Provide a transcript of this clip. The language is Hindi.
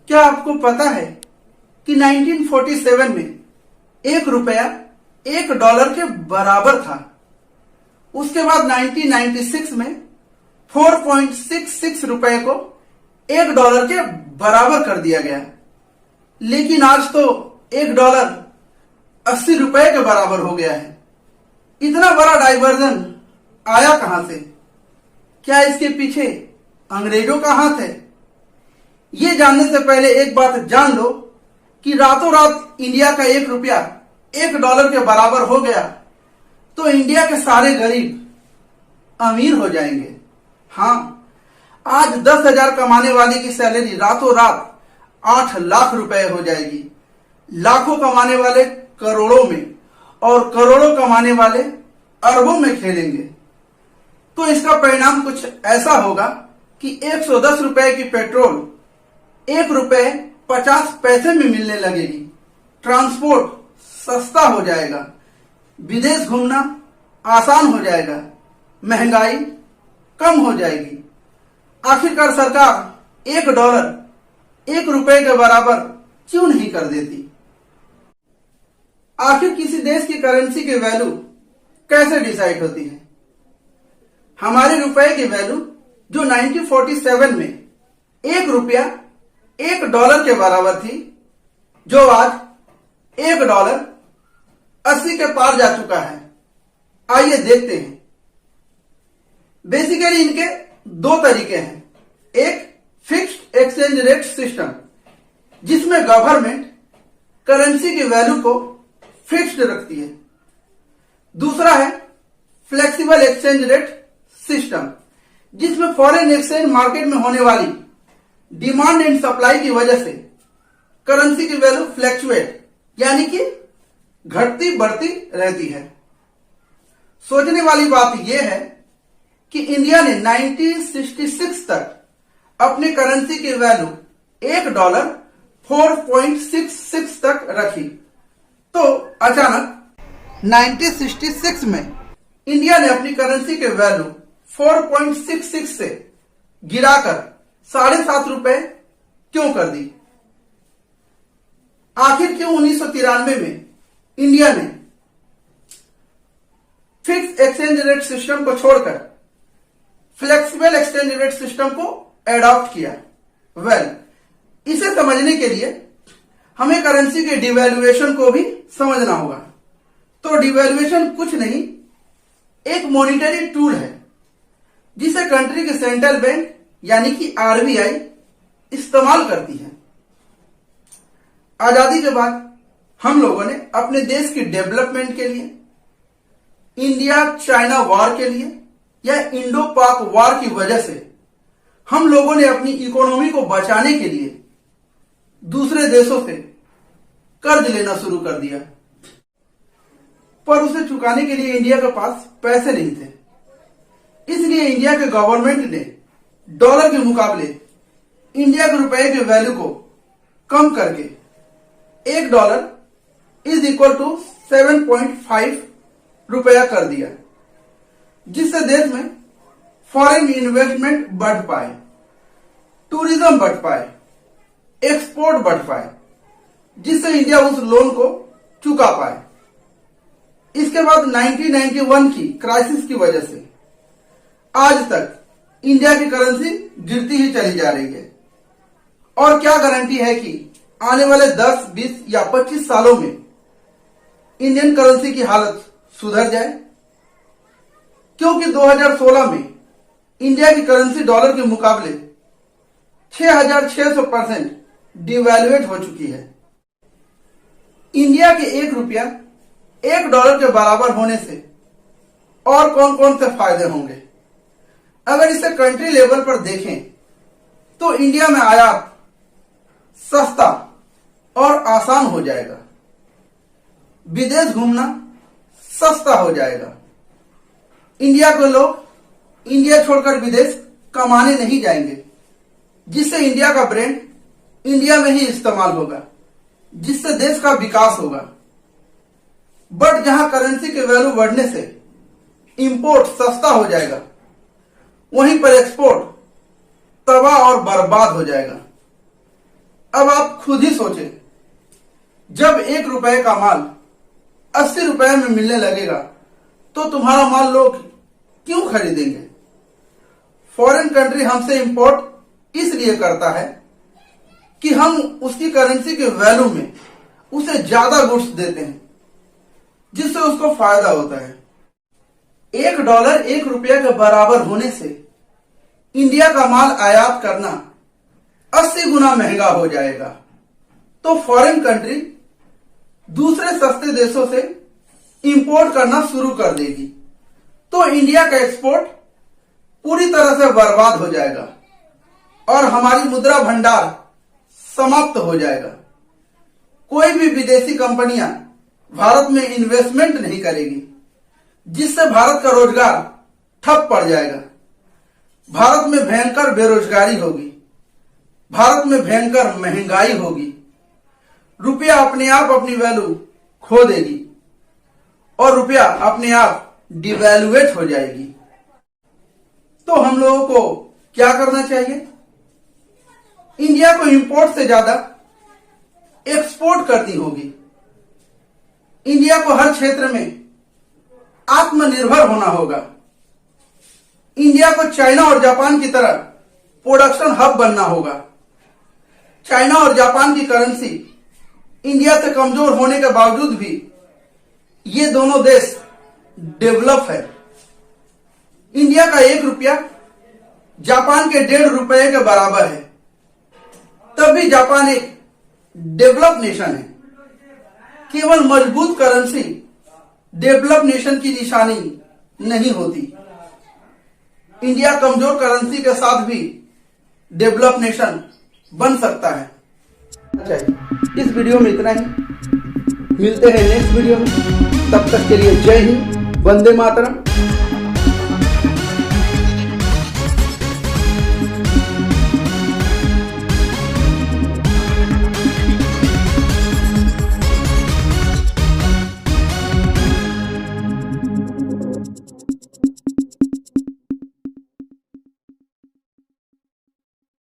क्या आपको पता है कि 1947 में 1 रुपया $1 के बराबर था। उसके बाद 1996 में 4.66 रुपए को $1 के बराबर कर दिया गया। लेकिन आज तो $1 80 रुपए के बराबर हो गया है। इतना बड़ा डाइवर्जन आया कहां से? क्या इसके पीछे अंग्रेजों का हाथ है? ये जानने से पहले एक बात जान लो कि रातों रात इंडिया का 1 रुपया $1 के बराबर हो गया तो इंडिया के सारे गरीब अमीर हो जाएंगे। हाँ, आज 10,000 कमाने वाले की सैलरी रातों रात 8 लाख रुपए हो जाएगी। लाखों कमाने वाले करोड़ों में और करोड़ों कमाने वाले अरबों में खेलेंगे। तो इसका परिणाम कुछ ऐसा होगा कि 110 रुपए की पेट्रोल ₹1.50 में मिलने लगेगी। ट्रांसपोर्ट सस्ता हो जाएगा, विदेश घूमना आसान हो जाएगा, महंगाई कम हो जाएगी। आखिरकार सरकार $1 ₹1 के बराबर क्यों नहीं कर देती? आखिर किसी देश की करेंसी की वैल्यू कैसे डिसाइड होती है? हमारे रुपए की वैल्यू जो 1947 में 1 रुपया $1 के बराबर थी, जो आज $1 80 के पार जा चुका है। आइए देखते हैं। बेसिकली इनके दो तरीके हैं। एक फिक्स्ड एक्सचेंज रेट सिस्टम, जिसमें गवर्नमेंट करेंसी की वैल्यू को फिक्स्ड रखती है। दूसरा है फ्लेक्सिबल एक्सचेंज रेट सिस्टम, जिसमें फॉरेन एक्सचेंज मार्केट में होने वाली डिमांड एंड सप्लाई की वजह से करेंसी की वैल्यू फ्लैक्चुएट यानी कि घटती बढ़ती रहती है। सोचने वाली बात यह है कि इंडिया ने 1966 तक अपनी करेंसी की वैल्यू $1 4.66 तक रखी। तो अचानक 1966 में इंडिया ने अपनी करेंसी के वैल्यू 4.66 से गिराकर ₹7.5 क्यों कर दी? आखिर क्यों 1993 में इंडिया ने फिक्स एक्सचेंज रेट सिस्टम को छोड़कर फ्लेक्सिबल एक्सचेंज रेट सिस्टम को एडॉप्ट किया? इसे समझने के लिए हमें करेंसी के डिवैल्यूएशन को भी समझना होगा। तो डिवैल्यूएशन कुछ नहीं, एक मॉनिटरी टूल है जिसे कंट्री की सेंट्रल बैंक यानी कि आरबीआई इस्तेमाल करती है। आजादी के बाद हम लोगों ने अपने देश की डेवलपमेंट के लिए, इंडिया चाइना वॉर के लिए या इंडो पाक वॉर की वजह से हम लोगों ने अपनी इकोनॉमी को बचाने के लिए दूसरे देशों से कर्ज लेना शुरू कर दिया, पर उसे चुकाने के लिए इंडिया के पास पैसे नहीं थे। इसलिए इंडिया के गवर्नमेंट ने डॉलर के मुकाबले इंडिया के रुपए के वैल्यू को कम करके $1 = 7.5 रुपया कर दिया, जिससे देश में फॉरेन इन्वेस्टमेंट बढ़ पाए, टूरिज्म बढ़ पाए, एक्सपोर्ट बढ़ पाए, जिससे इंडिया उस लोन को चुका पाए। इसके बाद 1991 की क्राइसिस की वजह से आज तक इंडिया की करेंसी गिरती ही चली जा रही है। और क्या गारंटी है कि आने वाले 10, 20 या 25 सालों में इंडियन करेंसी की हालत सुधर जाए? क्योंकि 2016 में इंडिया की करेंसी डॉलर के मुकाबले 6,600% डिवैल्यूएट हो चुकी है। इंडिया के 1 रुपया $1 के बराबर होने से और कौन कौन से फायदे होंगे? अगर इसे कंट्री लेवल पर देखें तो इंडिया में आयात सस्ता और आसान हो जाएगा, विदेश घूमना सस्ता हो जाएगा, इंडिया के लोग इंडिया छोड़कर विदेश कमाने नहीं जाएंगे, जिससे इंडिया का ब्रांड इंडिया में ही इस्तेमाल होगा, जिससे देश का विकास होगा। बट जहां करेंसी के वैल्यू बढ़ने से इंपोर्ट सस्ता हो जाएगा, वहीं पर एक्सपोर्ट तबाह और बर्बाद हो जाएगा। अब आप खुद ही सोचें, जब 1 रुपए का माल 80 रुपए में मिलने लगेगा तो तुम्हारा माल लोग क्यों खरीदेंगे? फॉरेन कंट्री हमसे इंपोर्ट इसलिए करता है कि हम उसकी करेंसी के वैल्यू में उसे ज्यादा गुड्स देते हैं, जिससे उसको फायदा होता है। $1 1 रुपया के बराबर होने से इंडिया का माल आयात करना 80 गुना महंगा हो जाएगा। तो फॉरेन कंट्री दूसरे सस्ते देशों से इंपोर्ट करना शुरू कर देगी, तो इंडिया का एक्सपोर्ट पूरी तरह से बर्बाद हो जाएगा और हमारी मुद्रा भंडार समाप्त हो जाएगा। कोई भी विदेशी कंपनियां भारत में इन्वेस्टमेंट नहीं करेगी, जिससे भारत का रोजगार ठप पड़ जाएगा। भारत में भयंकर बेरोजगारी होगी, भारत में भयंकर महंगाई होगी, रुपया अपने आप अपनी वैल्यू खो देगी और रुपया अपने आप डिवैल्यूएट हो जाएगी। तो हम लोगों को क्या करना चाहिए? इंडिया को इंपोर्ट से ज्यादा एक्सपोर्ट करनी होगी। इंडिया को हर क्षेत्र में आत्मनिर्भर होना होगा। इंडिया को चाइना और जापान की तरह प्रोडक्शन हब बनना होगा। चाइना और जापान की करेंसी इंडिया से कमजोर होने के बावजूद भी ये दोनों देश डेवलप है। इंडिया का 1 रुपया जापान के 1.5 रुपए के बराबर है, तब भी जापान एक डेवलप नेशन है। केवल मजबूत करेंसी डेवलप नेशन की निशानी नहीं होती। इंडिया कमजोर करेंसी के साथ भी डेवलप नेशन बन सकता है। इस वीडियो में इतना ही, मिलते हैं नेक्स्ट वीडियो में। तब तक के लिए जय हिंद, वंदे मातरम।